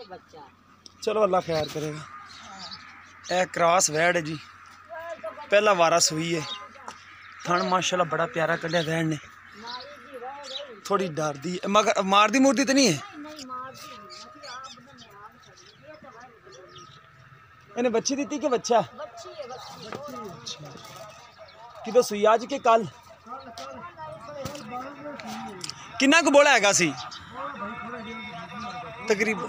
चलो अल्लाह खैर करेगा। ए क्रॉस वैड है जी, पहला वारस हुई है। थन माशाल्लाह बड़ा प्यारा कढ़िया वैड ने, थोड़ी डर दी मगर मार दी मूर्ति तो नहीं है। इन्हें बच्ची दी कि बच्चा कि सुई अज के कल किन्ना को बोला हैगा सी तकरीबन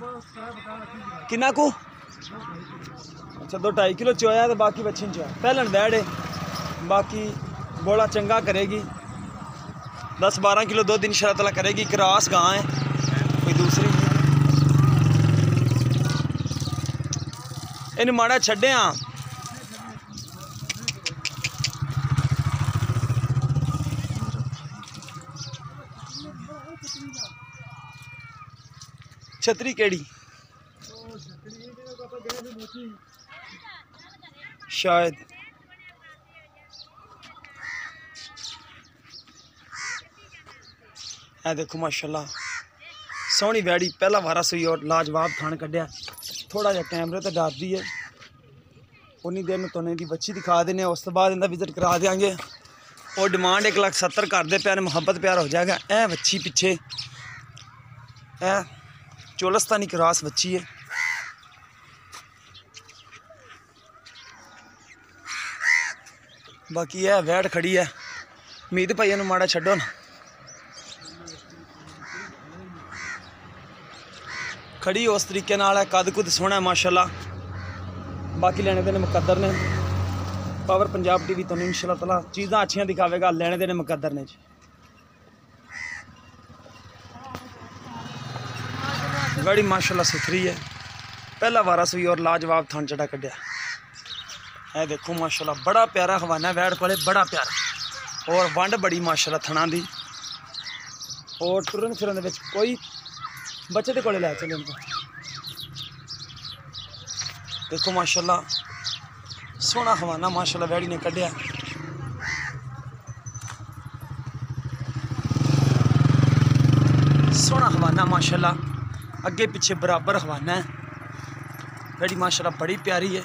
किन्ना को? अच्छा 2-2.5 किलो चोया तो बाकी बच्चे नहीं चोया। पहलन बैड है, बाकी बोला चंगा करेगी। 10-12 किलो दूध इंशाअल्लाह ताला करेगी। क्रॉस गां है, कोई दूसरी नहीं। इन माड़ा छड्डे हाँ छतरी केड़ी शायद है। देखो माशाल्लाह सोहनी वैड़ी, पहला वारा सुई और लाजवाब थान कढ़िया। थोड़ा जहा कैमरे तो डर दी है, उन्नी देर में तुहानू दी बच्ची दिखा देने, उस तो बाद इनका विजिट करा देंगे। और डिमांड 1,70,000 करते प्यार, मुहब्बत प्यार हो जाएगा। ए बच्ची पिछे ए चोलस्तानी क्रॉस बच्ची है। बाकी है वैड खड़ी है। उम्मीद भाई इन्हू माड़ा छड्डो ना, खड़ी उस तरीके नाल है। कद कुद सोहना है माशाल्लाह। बाकी लेने देने मुकद्दर ने। पावर पंजाब टीवी तो इंशाअल्लाह ताला चीज़ां अच्छियां दिखावेगा, लेने देने मुकद्दर ने। बड़ी माशाल्लाह सुथरी है, पहला वारस हुई और लाजवाब थान चढ़ा कढ़िया है। देखो माशाल्लाह बड़ा प्यारा हवाना वैड़ कोले, बड़ा प्यारा। और वंड बड़ी माशाल्लाह थना दी। और टुरन फिरन दे विच कोई बच्चे दे कोले लै चले इनको। देखो माशाल्लाह सोहना हवाना माशाल्लाह वैड़ी ने कढ़िया। सोहना हवाना माशाल्लाह, अगे पिछे बराबर हवाना है। वैड़ी माशाल्लाह बड़ी प्यारी है।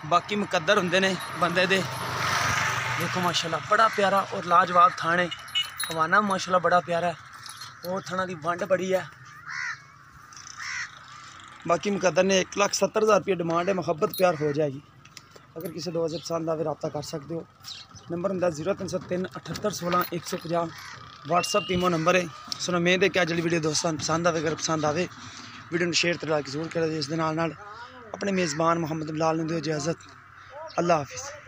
बाकी मुकद्दर होंदे ने बंदे दे। देखो माशाल्लाह बड़ा प्यारा और लाजवाब थाने। हवाना माशाल्लाह बड़ा प्यारा है और थाना दी वंड बड़ी है। बाकी मुकद्दर ने 1,70,000 रुपये डिमांड है, मुहब्बत प्यार हो जाएगी। अगर किसी दोस्त पसंद आवे रब्ता कर सकते हो। नंबर होंगे 0303 78 16 150। व्हाट्सअप टीमो नंबर है। सुनो उम्मीद है कि अगली वीडियो दोस्तों पसंद आवे। अगर पसंद आवे वीडियो में शेयर तो लाइक जरूर करें। इस दे नाल अपने मेज़बान मुहम्मद बिलाल ने दो इजाज़त। अल्लाह हाफिज़।